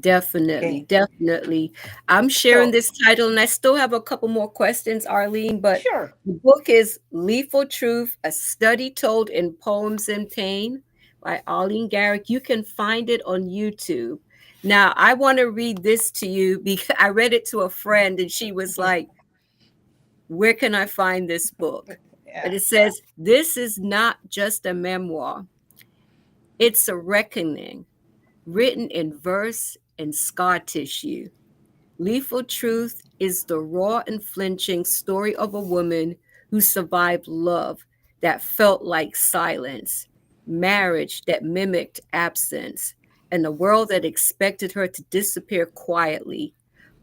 definitely, Okay. definitely. I'm sharing So, this title and I still have a couple more questions, Arlene, but sure. the book is Lethal Truth, a study told in poems and pain. by Arlene Garrick. You can find it on YouTube. Now, I want to read this to you because I read it to a friend and she was like, where can I find this book? Yeah. But it says, this is not just a memoir, it's a reckoning written in verse and scar tissue. Lethal Truth is the raw and flinching story of a woman who survived love that felt like silence, marriage that mimicked absence, and a world that expected her to disappear quietly.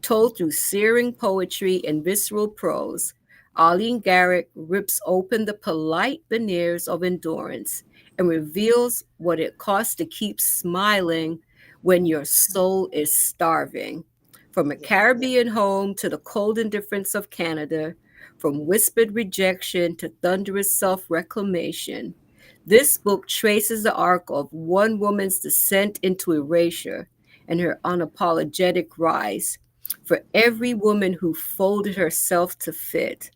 Told through searing poetry and visceral prose, Arlene Garrick rips open the polite veneers of endurance and reveals what it costs to keep smiling when your soul is starving. From a Yes. Caribbean home to the cold indifference of Canada, from whispered rejection to thunderous self reclamation, this book traces the arc of one woman's descent into erasure and her unapologetic rise. For every woman who folded herself to fit,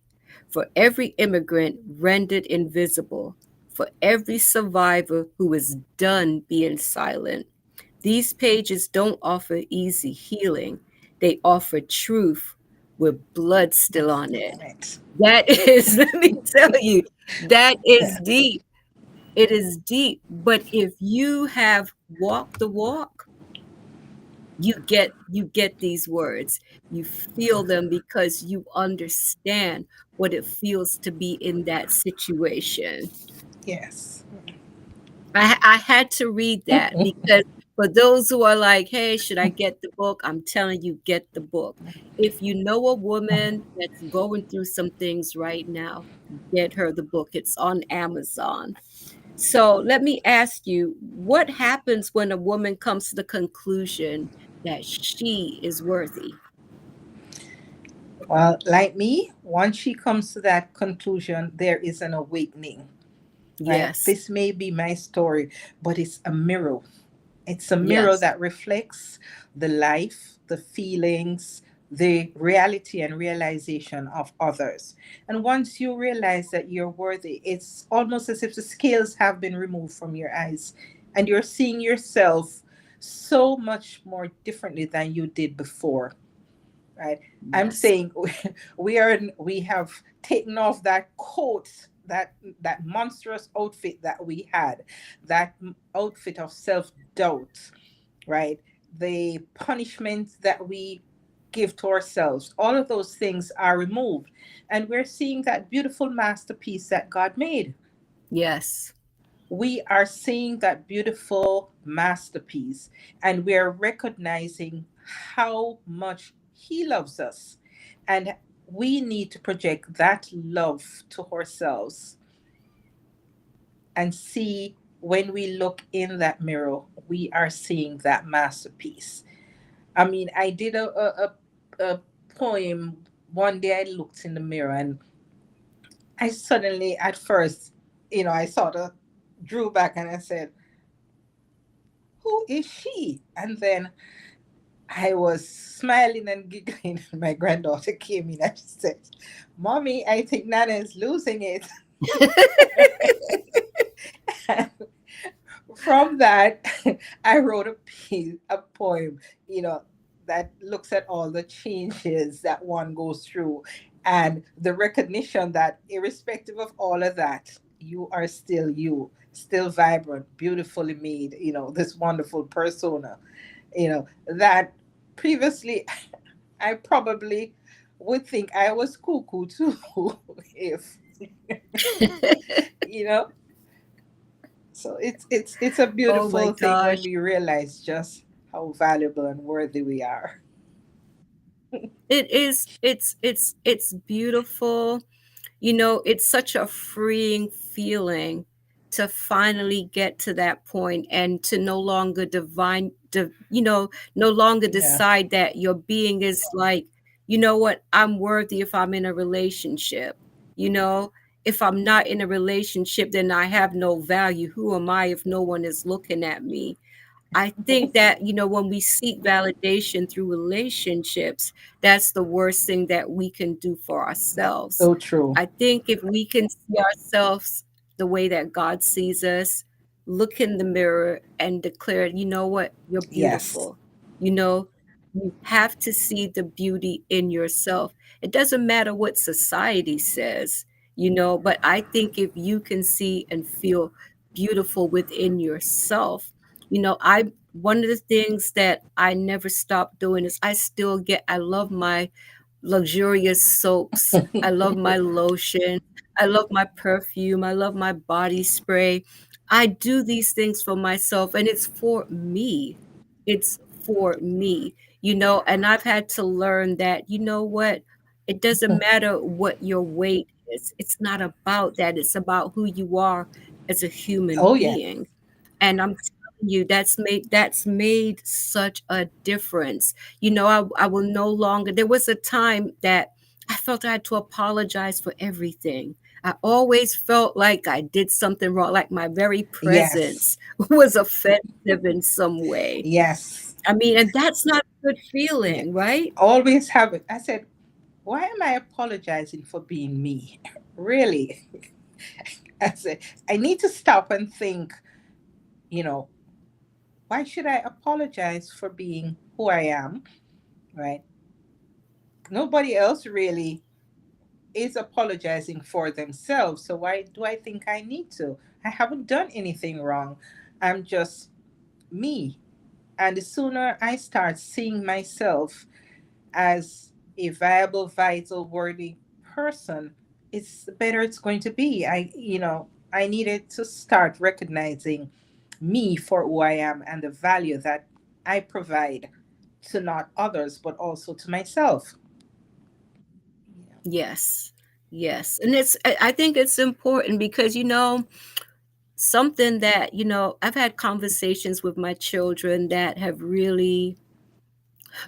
for every immigrant rendered invisible, for every survivor who is done being silent. These pages don't offer easy healing, they offer truth with blood still on Still it. on it. That is, let me tell you, that is Yeah. deep. It is deep. But if you have walked the walk, you get these words. You feel them because you understand what it feels to be in that situation. Yes. I had to read that because for those who are like, hey, should I get the book? I'm telling you, get the book. If you know a woman that's going through some things right now, get her the book. It's on Amazon. So let me ask you, what happens when a woman comes to the conclusion that she is worthy? Well, like me, once she comes to that conclusion, there is an awakening, right? Yes, This may be my story, but it's a mirror. It's a mirror yes, that reflects the life, the feelings, the reality and realization of others. And once you realize that you're worthy, it's almost as if the scales have been removed from your eyes and you're seeing yourself so much more differently than you did before, right? I'm yes, saying we have taken off that coat, that monstrous outfit that we had, that outfit of self-doubt, right? The punishments that we give to ourselves, all of those things are removed, and we're seeing that beautiful masterpiece that God made. yes. We are seeing that beautiful masterpiece, and we are recognizing how much He loves us. And we need to project that love to ourselves and see, when we look in that mirror, we are seeing that masterpiece. I mean, I did a poem one day. I looked in the mirror and I suddenly, at first, I sort of drew back and I said, who is she? And then I was smiling and giggling. My granddaughter came in and she said, Mommy, I think Nana is losing it. From that, I wrote a poem, that looks at all the changes that one goes through and the recognition that, irrespective of all of that, you, still vibrant, beautifully made, this wonderful persona, that previously I probably would think I was cuckoo too, if, you know, so it's a Oh my beautiful thing when gosh. we realize just how valuable and worthy we are. It is, it's beautiful. It's such a freeing feeling to finally get to that point and to no longer no longer Yeah, decide that your being is like, you know what, I'm worthy if I'm in a relationship. You know, if I'm not in a relationship, then I have no value. Who am I if no one is looking at me? I think that, when we seek validation through relationships, that's the worst thing that we can do for ourselves. so true. I think if we can see ourselves the way that God sees us, look in the mirror and declare, you know what, you're Yes. beautiful. You know, you have to see the beauty in yourself. It doesn't matter what society says, but I think if you can see and feel beautiful within yourself, I one of the things that I never stop doing is I love my luxurious soaps. I love my lotion. I love my perfume. I love my body spray. I do these things for myself and it's for me. It's for me, and I've had to learn that, what? It doesn't matter what your weight is. It's not about that. It's about who you are as a human Oh, yeah. being. And I'm telling you, that's made such a difference. I will no longer. There was a time that I felt I had to apologize for everything. I always felt like I did something wrong, like my very Yes. presence was offensive in some way. Yes. I mean, and that's not a good Yeah. feeling, right? Always have it. I said, why am I apologizing for being me? Really? I said, I need to stop and think, you know, why should I apologize for being who I am? Right? Nobody else really is apologizing for themselves. So why do I think I need to? I haven't done anything wrong. I'm just me. And the sooner I start seeing myself as a viable, vital, worthy person, it's the better it's going to be. I needed to start recognizing me for who I am and the value that I provide to not others, but also to myself. Yes. Yes. And I think it's important because, something that, I've had conversations with my children that have really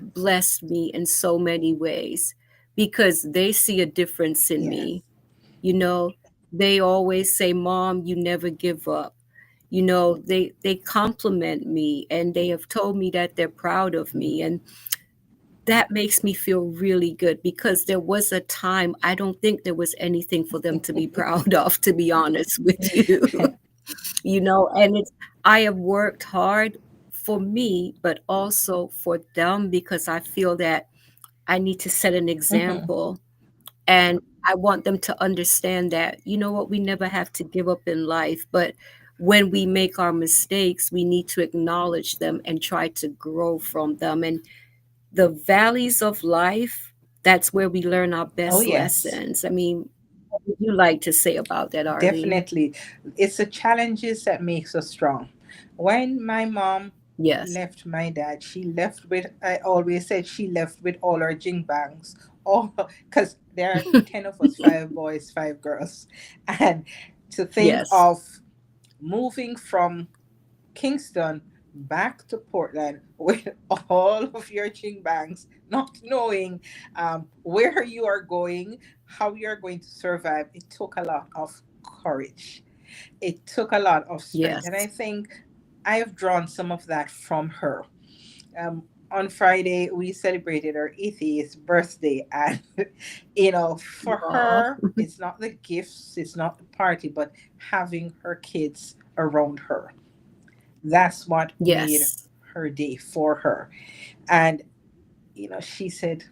blessed me in so many ways because they see a difference in Yeah. me. You know, they always say, "Mom, you never give up." They compliment me and they have told me that they're proud of me, and that makes me feel really good because there was a time I don't think there was anything for them to be proud of, to be honest with you. And I have worked hard for me, but also for them because I feel that I need to set an Hmm. example. And I want them to understand that, what, we never have to give up in life, but when we make our mistakes, we need to acknowledge them and try to grow from them. And the valleys of life, that's where we learn our Oh, best yes. lessons. I mean, what would you like to say about that, Arlene? Definitely. It's the challenges that makes us strong. When my mom Yes. left my dad, she left with, I always said she left with all her jing bangs. All because there are 10 of us, five boys, five girls. And to think Yes. of moving from Kingston back to Portland with all of your ching bangs, not knowing where you are going, how you're going to survive. It took a lot of courage. It took a lot of strength. And I Yes. think I have drawn some of that from her. On Friday, we celebrated her 80th birthday. And, for Aw. her, it's not the gifts, it's not the party, but having her kids around her. That's what made Yes. her day for her. And, she said,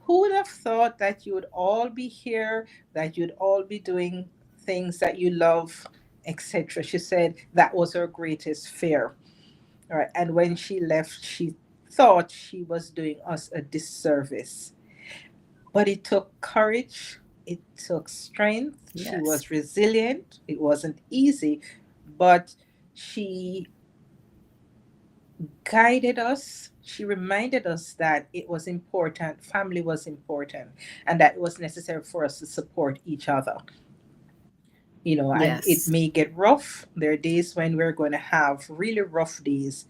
who would have thought that you would all be here, that you'd all be doing things that you love, etc. She said that was her greatest fear. All right. And when she left, she thought she was doing us a disservice. But it took courage, it took strength. She Yes. was resilient. It wasn't easy, but she guided us. She reminded us that it was important, family was important, and that it was necessary for us to support each other. And it Yes. may get rough. There are days when we're going to have really rough days,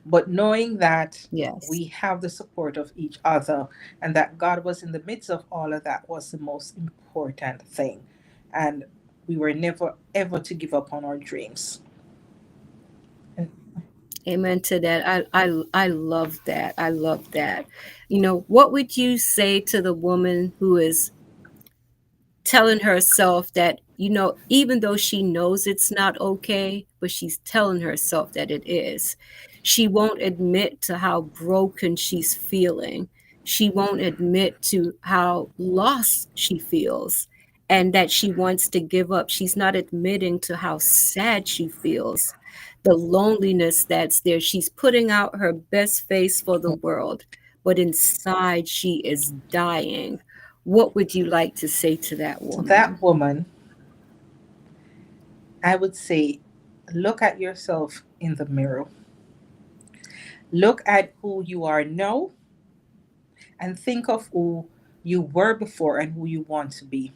but knowing that Yes. we have the support of each other and that God was in the midst of all of that was the most important thing. And we were never ever to give up on our dreams. And Amen to that. I love that. I love that. What would you say to the woman who is telling herself that even though she knows it's not okay, but she's telling herself that it is. She won't admit to how broken she's feeling. She won't admit to how lost she feels and that she wants to give up. She's not admitting to how sad she feels, the loneliness that's there. She's putting out her best face for the world, but inside she is dying. What would you like to say to that To that woman? woman, I would say, look at yourself in the mirror. Look at who you are now and think of who you were before and who you want to be.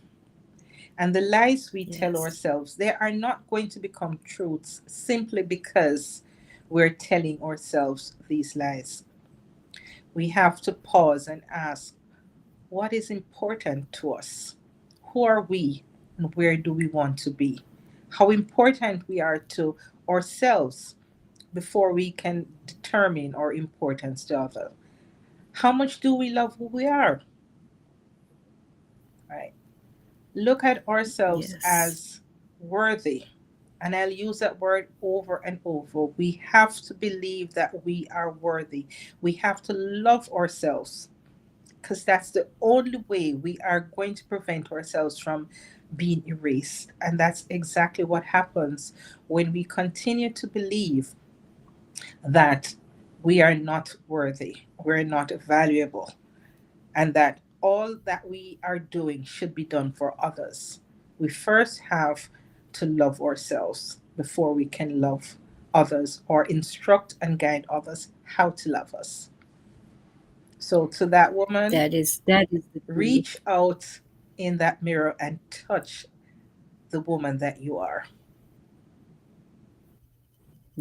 And the lies we tell Yes. ourselves, they are not going to become truths simply because we're telling ourselves these lies. We have to pause and ask, what is important to us? Who are we and where do we want to be? How important we are to ourselves before we can determine our importance to others. How much do we love who we are? Right? Look at ourselves Yes. as worthy. And I'll use that word over and over. We have to believe that we are worthy. We have to love ourselves because that's the only way we are going to prevent ourselves from being erased. And that's exactly what happens when we continue to believe that we are not worthy, we're not valuable, and that all that we are doing should be done for others. We first have to love ourselves before we can love others or instruct and guide others how to love us. So, to that woman, That is the truth. reach out in that mirror and touch the woman that you are.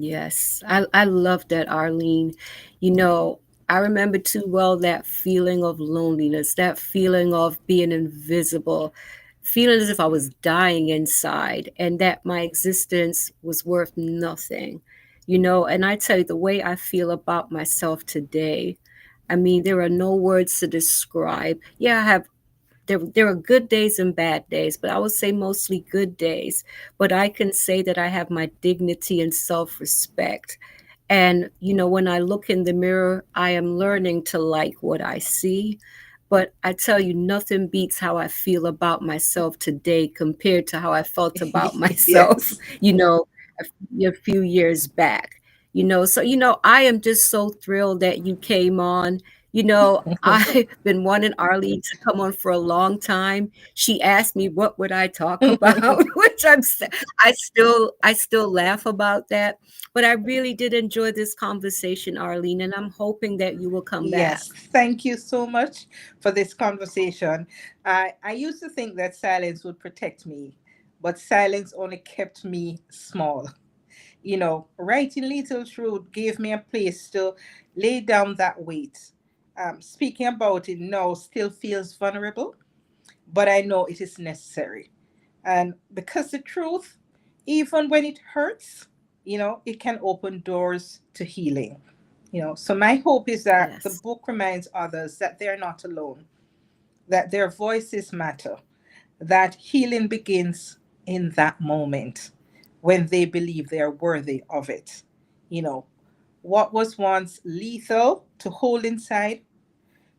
Yes. I love that, Arlene. You know, I remember too well that feeling of loneliness, that feeling of being invisible, feeling as if I was dying inside and that my existence was worth nothing. And I tell you, the way I feel about myself today, I mean, there are no words to describe. Yeah, I have there are good days and bad days, but I would say mostly good days. But I can say that I have my dignity and self-respect. And when I look in the mirror, I am learning to like what I see. But I tell you, nothing beats how I feel about myself today compared to how I felt about myself, Yes. you know, a few years back. So I am just so thrilled that you came on. I've been wanting Arlene to come on for a long time. She asked me what would I talk about, which I still laugh about that. But I really did enjoy this conversation, Arlene, and I'm hoping that you will come back. Yes, thank you so much for this conversation. I used to think that silence would protect me, but silence only kept me small. Writing Little Truth gave me a place to lay down that weight. Speaking about it now still feels vulnerable, but I know it is necessary. And because the truth, even when it hurts, it can open doors to healing. So my hope is that the Yes. book reminds others that they're not alone, that their voices matter, that healing begins in that moment when they believe they are worthy of it. You know, what was once lethal to hold inside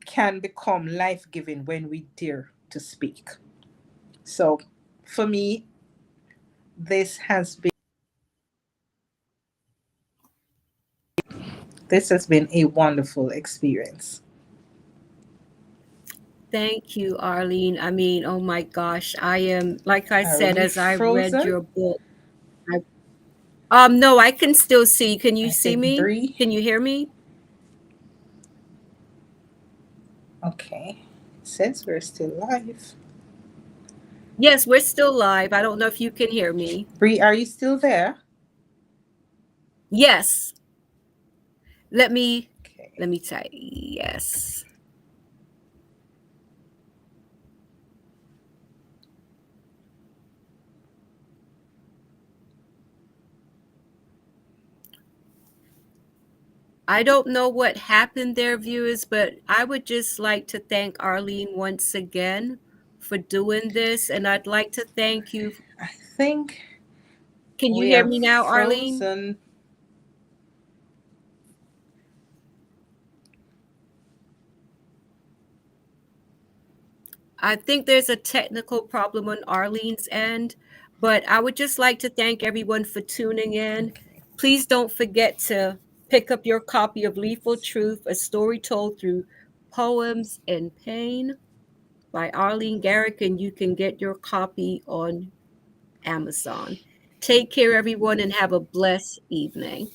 can become life giving when we dare to speak. So for me, this has been this has been a wonderful experience. Thank you, Arlene. I mean, oh my gosh, I am, like I Are said, we as I read frozen? your book. I, no, I can still see. Can you I see think me? Bree. Can you hear me? Okay. It says we're still live. Yes, we're still live. I don't know if you can hear me. Bree, are you still there? Yes. Let me Okay. let me type. Yes. I don't know what happened there, viewers, but I would just like to thank Arlene once again for doing this. And I'd like to thank you. I think Can you we hear are me now, Arlene? frozen. I think there's a technical problem on Arlene's end, but I would just like to thank everyone for tuning in. Okay. Please don't forget to pick up your copy of Lethal Truth, a story told through poems and pain by Arlene Garrick, and you can get your copy on Amazon. Take care, everyone, and have a blessed evening.